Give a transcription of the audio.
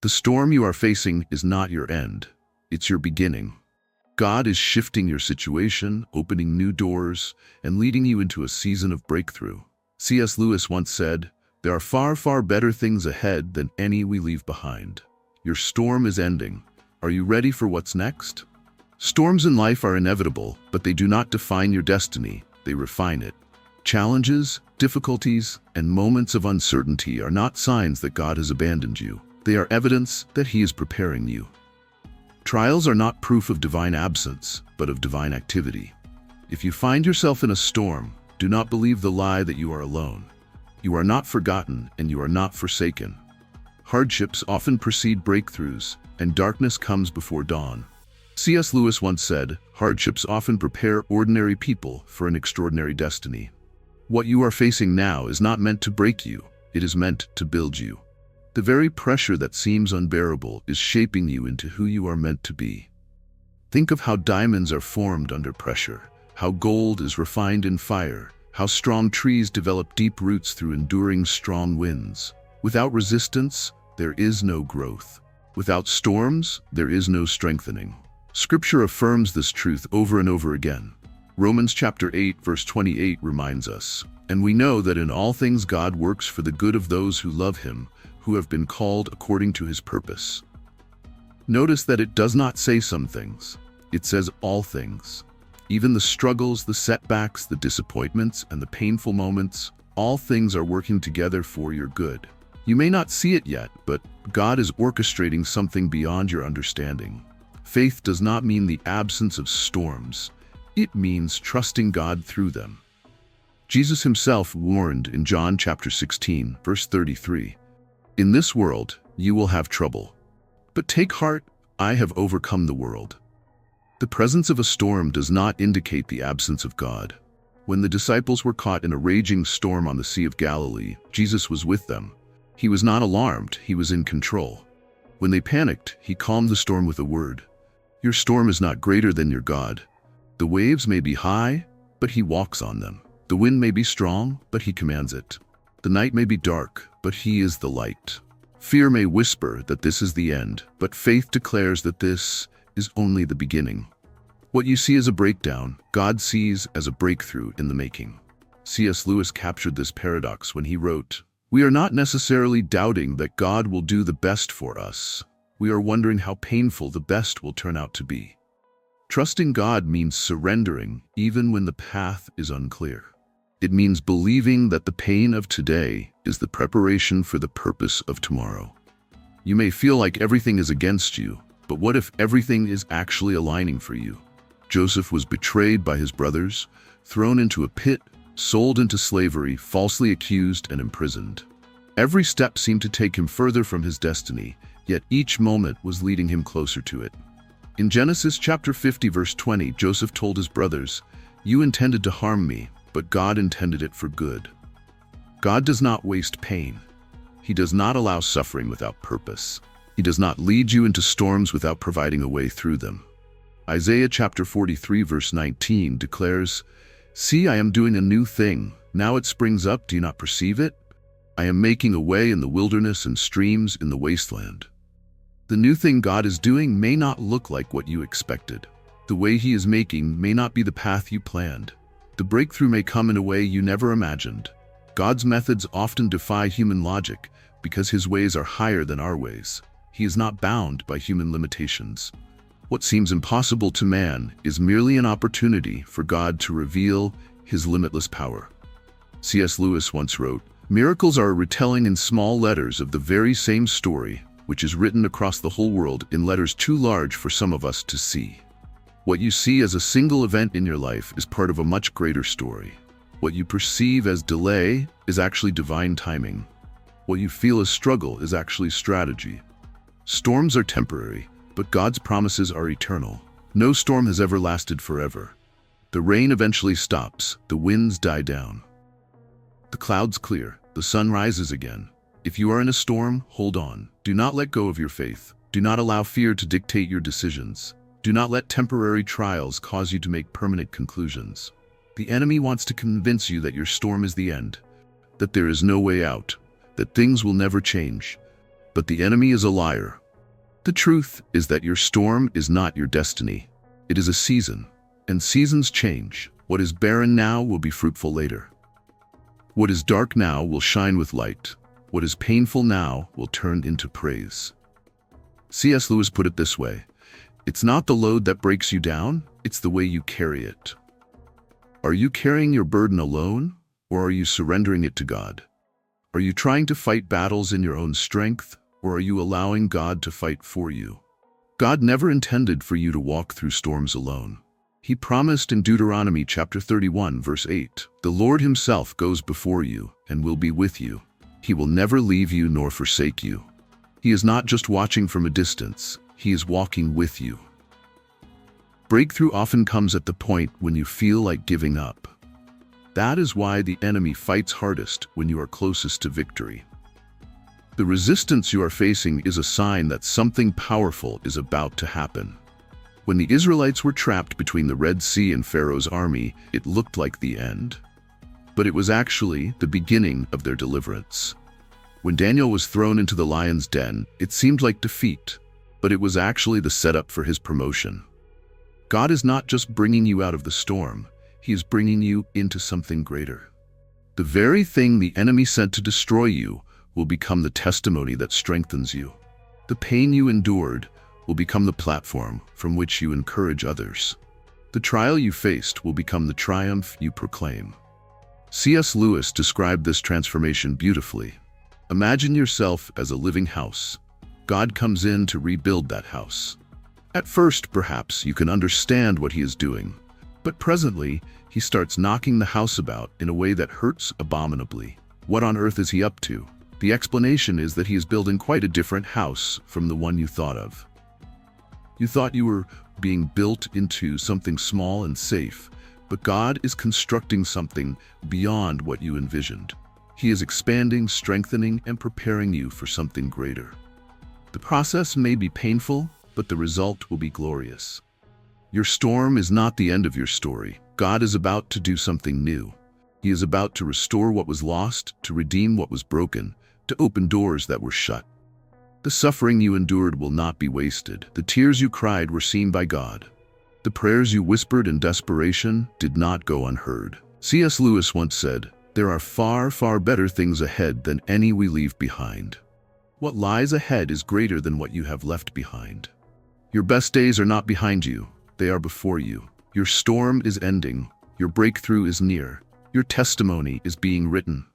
The storm you are facing is not your end. It's your beginning. God is shifting your situation, opening new doors, and leading you into a season of breakthrough. C.S. Lewis once said, "There are far, far better things ahead than any we leave behind." Your storm is ending. Are you ready for what's next? Storms in life are inevitable, but they do not define your destiny. They refine it. Challenges, difficulties, and moments of uncertainty are not signs that God has abandoned you. They are evidence that He is preparing you. Trials are not proof of divine absence, but of divine activity. If you find yourself in a storm, do not believe the lie that you are alone. You are not forgotten and you are not forsaken. Hardships often precede breakthroughs, and darkness comes before dawn. C.S. Lewis once said, "Hardships often prepare ordinary people for an extraordinary destiny." What you are facing now is not meant to break you, it is meant to build you. The very pressure that seems unbearable is shaping you into who you are meant to be. Think of how diamonds are formed under pressure, how gold is refined in fire, how strong trees develop deep roots through enduring strong winds. Without resistance, there is no growth. Without storms, there is no strengthening. Scripture affirms this truth over and over again. Romans chapter 8, verse 28 reminds us, "And we know that in all things God works for the good of those who love Him, who have been called according to His purpose." Notice that it does not say some things. It says all things. Even the struggles, the setbacks, the disappointments, and the painful moments, all things are working together for your good. You may not see it yet, but God is orchestrating something beyond your understanding. Faith does not mean the absence of storms. It means trusting God through them. Jesus Himself warned in John chapter 16, verse 33, "In this world you will have trouble. But take heart, I have overcome the world." The presence of a storm does not indicate the absence of God. When the disciples were caught in a raging storm on the Sea of Galilee, Jesus was with them. He was not alarmed, He was in control. When they panicked, He calmed the storm with a word. Your storm is not greater than your God. The waves may be high, but He walks on them. The wind may be strong, but He commands it. The night may be dark, but He is the light. Fear may whisper that this is the end, but faith declares that this is only the beginning. What you see as a breakdown, God sees as a breakthrough in the making. C.S. Lewis captured this paradox when he wrote, "We are not necessarily doubting that God will do the best for us. We are wondering how painful the best will turn out to be." Trusting God means surrendering even when the path is unclear. It means believing that the pain of today is the preparation for the purpose of tomorrow. You may feel like everything is against you, but what if everything is actually aligning for you? Joseph was betrayed by his brothers, thrown into a pit, sold into slavery, falsely accused and imprisoned. Every step seemed to take him further from his destiny, yet each moment was leading him closer to it. In Genesis chapter 50, verse 20, Joseph told his brothers, "You intended to harm me, but God intended it for good." God does not waste pain. He does not allow suffering without purpose. He does not lead you into storms without providing a way through them. Isaiah chapter 43, verse 19 declares, "See, I am doing a new thing. Now it springs up, do you not perceive it? I am making a way in the wilderness and streams in the wasteland." The new thing God is doing may not look like what you expected. The way He is making may not be the path you planned. The breakthrough may come in a way you never imagined. God's methods often defy human logic because His ways are higher than our ways. He is not bound by human limitations. What seems impossible to man is merely an opportunity for God to reveal His limitless power. C.S. Lewis once wrote, "Miracles are a retelling in small letters of the very same story, which is written across the whole world in letters too large for some of us to see." What you see as a single event in your life is part of a much greater story. What you perceive as delay is actually divine timing. What you feel as struggle is actually strategy. Storms are temporary, but God's promises are eternal. No storm has ever lasted forever. The rain eventually stops, the winds die down. The clouds clear, the sun rises again. If you are in a storm, hold on. Do not let go of your faith. Do not allow fear to dictate your decisions. Do not let temporary trials cause you to make permanent conclusions. The enemy wants to convince you that your storm is the end, that there is no way out, that things will never change. but the enemy is a liar. The truth is that your storm is not your destiny. It is a season, and seasons change. What is barren now will be fruitful later. What is dark now will shine with light. What is painful now will turn into praise. C.S. Lewis put it this way: it's not the load that breaks you down, it's the way you carry it. Are you carrying your burden alone, or are you surrendering it to God? Are you trying to fight battles in your own strength, or are you allowing God to fight for you? God never intended for you to walk through storms alone. He promised in Deuteronomy chapter 31, verse 8, "The Lord himself goes before you and will be with you. He will never leave you nor forsake you." He is not just watching from a distance, he is walking with you. Breakthrough often comes at the point when you feel like giving up. That is why the enemy fights hardest when you are closest to victory. The resistance you are facing is a sign that something powerful is about to happen. When the Israelites were trapped between the Red Sea and Pharaoh's army, it looked like the end. But it was actually the beginning of their deliverance. When Daniel was thrown into the lion's den, it seemed like defeat, but it was actually the setup for his promotion. God is not just bringing you out of the storm, he is bringing you into something greater. The very thing the enemy sent to destroy you will become the testimony that strengthens you. The pain you endured will become the platform from which you encourage others. The trial you faced will become the triumph you proclaim. C.S. Lewis described this transformation beautifully. Imagine yourself as a living house. God comes in to rebuild that house. At first, perhaps, you can understand what he is doing, but presently, he starts knocking the house about in a way that hurts abominably. What on earth is he up to? The explanation is that he is building quite a different house from the one you thought of. You thought you were being built into something small and safe, but God is constructing something beyond what you envisioned. He is expanding, strengthening, and preparing you for something greater. The process may be painful, but the result will be glorious. Your storm is not the end of your story. God is about to do something new. He is about to restore what was lost, to redeem what was broken, to open doors that were shut. The suffering you endured will not be wasted. The tears you cried were seen by God. The prayers you whispered in desperation did not go unheard. C.S. Lewis once said, "There are far, far better things ahead than any we leave behind." What lies ahead is greater than what you have left behind. Your best days are not behind you, they are before you. Your storm is ending, your breakthrough is near, your testimony is being written.